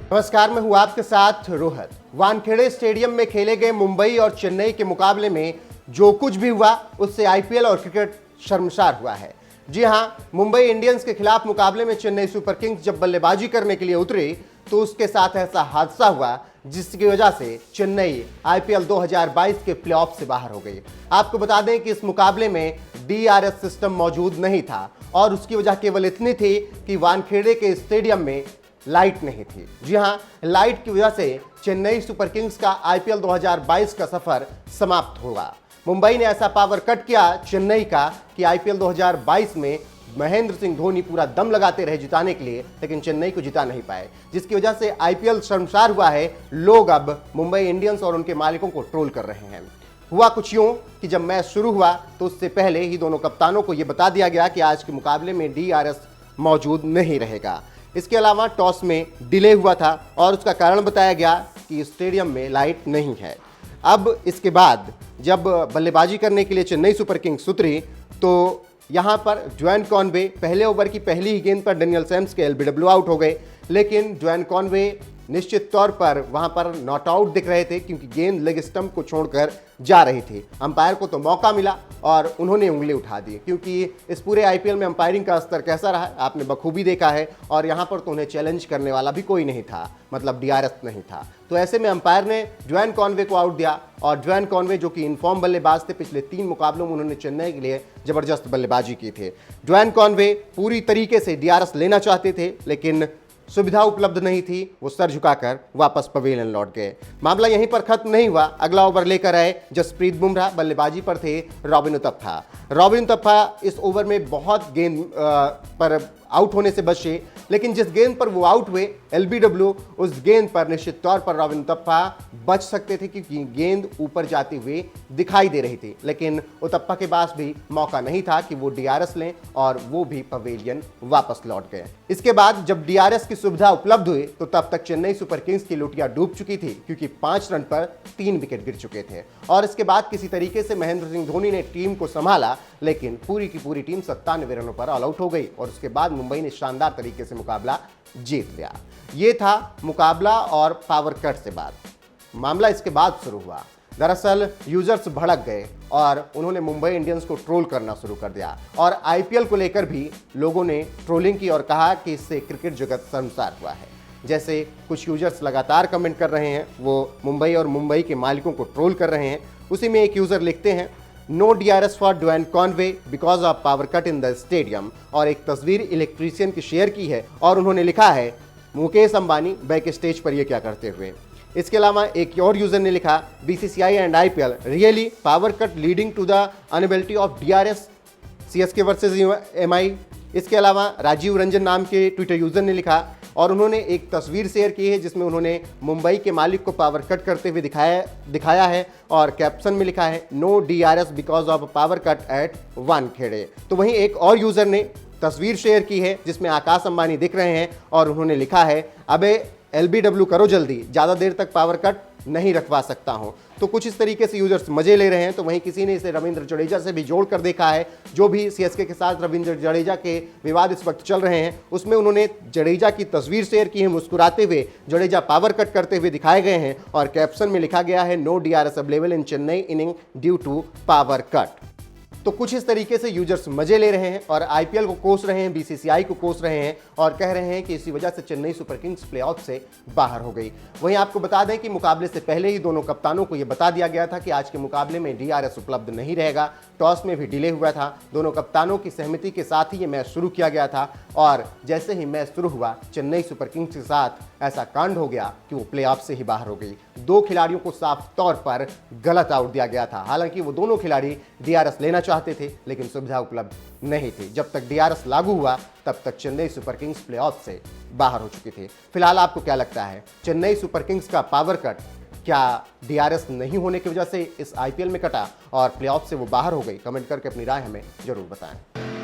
नमस्कार, मैं हूं आपके साथ रोहत। वानखेड़े स्टेडियम में खेले गए मुंबई और चेन्नई के मुकाबले में जो कुछ भी हुआ उससे आईपीएल और क्रिकेट शर्मसार हुआ है। जी हां, मुंबई इंडियंस के खिलाफ मुकाबले में चेन्नई सुपर किंग्स जब बल्लेबाजी करने के लिए उतरी तो उसके साथ ऐसा हादसा हुआ जिसकी वजह से चेन्नई आईपीएल 2022 के प्लेऑफ से बाहर हो गई। आपको बता दें कि इस मुकाबले में डीआरएस सिस्टम मौजूद नहीं था और उसकी वजह केवल इतनी थी कि वानखेड़े के स्टेडियम में लाइट नहीं थी। जी हां, लाइट की वजह से चेन्नई सुपर किंग्स का आईपीएल 2022 का सफर समाप्त हुआ। मुंबई ने ऐसा पावर कट किया चेन्नई का कि आईपीएल 2022 में महेंद्र सिंह धोनी पूरा दम लगाते रहे जिताने के लिए, लेकिन चेन्नई को जिता नहीं पाए, जिसकी वजह से आईपीएल शर्मसार हुआ है। लोग अब मुंबई इंडियंस और उनके मालिकों को ट्रोल कर रहे हैं। हुआ कुछ यूं कि जब मैच शुरू हुआ तो उससे पहले ही दोनों कप्तानों को यह बता दिया गया कि आज के मुकाबले में डीआरएस मौजूद नहीं रहेगा। इसके अलावा टॉस में डिले हुआ था और उसका कारण बताया गया कि स्टेडियम में लाइट नहीं है। अब इसके बाद जब बल्लेबाजी करने के लिए चेन्नई सुपर किंग्स उतरी तो यहां पर ड्वेन कॉनवे पहले ओवर की पहली ही गेंद पर डेनियल सैम्स के एलबीडब्ल्यू आउट हो गए, लेकिन ड्वेन कॉनवे निश्चित तौर पर वहां पर नॉट आउट दिख रहे थे क्योंकि गेंद लेग स्टंप को छोड़कर जा रही थी। अंपायर को तो मौका मिला और उन्होंने उंगली उठा दी, क्योंकि इस पूरे आईपीएल में अंपायरिंग का स्तर कैसा रहा आपने बखूबी देखा है और यहां पर तो उन्हें चैलेंज करने वाला भी कोई नहीं था, मतलब डीआरएस नहीं था। तो ऐसे में अंपायर ने ड्वेन कॉनवे को आउट दिया और ड्वेन कॉनवे जो कि इनफॉर्म बल्लेबाज थे, पिछले 3 मुकाबलों में उन्होंने चेन्नई के लिए जबरदस्त बल्लेबाजी की थी। ड्वेन कॉनवे पूरी तरीके से डीआरएस लेना चाहते थे लेकिन सुविधा उपलब्ध नहीं थी। वो सर झुकाकर वापस पवेलियन लौट गए। मामला यहीं पर खत्म नहीं हुआ। अगला ओवर लेकर आए जसप्रीत बुमराह, बल्लेबाजी पर थे रॉबिन उतप्पा। रॉबिन उतप्पा इस ओवर में बहुत गेंद पर आउट होने से बचे, लेकिन जिस गेंद पर वो आउट हुए एलबीडब्ल्यू, उस गेंद पर निश्चित तौर पर रॉबिन उतप्पा बच सकते थे क्योंकि गेंद ऊपर जाती हुई दिखाई दे रही थी, लेकिन उतप्पा के पास भी मौका नहीं था कि वो डीआरएस लें और वो भी पवेलियन वापस लौट गए। इसके बाद जब डीआरएस की सुविधा उपलब्ध हुई तो तब तक चेन्नई सुपर किंग्स की लुटिया डूब चुकी थी क्योंकि 5 रन पर 3 विकेट गिर चुके थे और इसके बाद किसी तरीके से महेंद्र सिंह धोनी ने टीम को संभाला, लेकिन पूरी की पूरी टीम 97 रनों पर ऑल आउट हो गई और उसके बाद मुंबई ने शानदार तरीके से मुकाबला जीत लिया। ये था मुकाबला और पावर कट से बाद। मामला इसके बाद शुरू हुआ। दरअसल यूजर्स भड़क गए और उन्होंने मुंबई इंडियंस को ट्रोल करना शुरू कर दिया और आईपीएल को लेकर भी लोगों ने ट्रोलिंग की और कहा कि इससे क्रिकेट जगत शर्मसार हुआ है। जैसे कुछ यूजर्स लगातार कमेंट कर रहे हैं, वो मुंबई और मुंबई के मालिकों को ट्रोल कर रहे हैं। उसी में एक यूजर लिखते हैं, no DRS for Devon Conway because of power cut in the stadium, और एक तस्वीर इलेक्ट्रीशियन की शेयर की है और उन्होंने लिखा है मुकेश अंबानी बैक स्टेज पर ये क्या करते हुए। इसके अलावा एक और यूजर ने लिखा, BCCI and IPL really power cut leading to the inability of DRS CSK versus MI. इसके अलावा राजीव रंजन नाम के ट्विटर यूजर ने लिखा और उन्होंने एक तस्वीर शेयर की है जिसमें उन्होंने मुंबई के मालिक को पावर कट करते हुए दिखाया है और कैप्शन में लिखा है no DRS because of power cut at Wankhede. तो वहीं एक और यूजर ने तस्वीर शेयर की है जिसमें आकाश अंबानी दिख रहे हैं और उन्होंने लिखा है, अबे एलबीडब्ल्यू करो जल्दी, ज़्यादा देर तक पावर कट नहीं रखवा सकता हूं। तो कुछ इस तरीके से यूजर्स मजे ले रहे हैं। तो वहीं किसी ने इसे रविंद्र जडेजा से भी जोड़ कर देखा है। जो भी सीएसके के साथ रविंद्र जडेजा के विवाद इस वक्त चल रहे हैं उसमें उन्होंने जडेजा की तस्वीर शेयर की है, मुस्कुराते हुए जडेजा पावर कट करते हुए दिखाए गए हैं और कैप्शन में लिखा गया है no DRS available in Chennai inning due to power cut. तो कुछ इस तरीके से यूजर्स मजे ले रहे हैं और आईपीएल को कोस रहे हैं, बीसीसीआई को कोस रहे हैं और कह रहे हैं कि इसी वजह से चेन्नई सुपर किंग्स प्लेऑफ से बाहर हो गई। वहीं आपको बता दें कि मुकाबले से पहले ही दोनों कप्तानों को यह बता दिया गया था कि आज के मुकाबले में डीआरएस उपलब्ध नहीं रहेगा। टॉस में भी डिले हुआ था। दोनों कप्तानों की सहमति के साथ ही ये मैच शुरू किया गया था और जैसे ही मैच शुरू हुआ चेन्नई सुपर किंग्स के साथ ऐसा कांड हो गया कि वो प्लेऑफ से ही बाहर हो गई। 2 खिलाड़ियों को साफ तौर पर गलत आउट दिया गया था। हालांकि वो दोनों खिलाड़ी डीआरएस लेना चाहते थे लेकिन सुविधा उपलब्ध नहीं थी। जब तक डीआरएस लागू हुआ तब तक चेन्नई सुपर किंग्स प्लेऑफ से बाहर हो चुकी थी। फिलहाल आपको क्या लगता है, चेन्नई सुपर किंग्स का पावर कट क्या डीआरएस नहीं होने की वजह से इस आईपीएल में कटा और प्लेऑफ से वो बाहर हो गई? कमेंट करके अपनी राय हमें जरूर बताएं।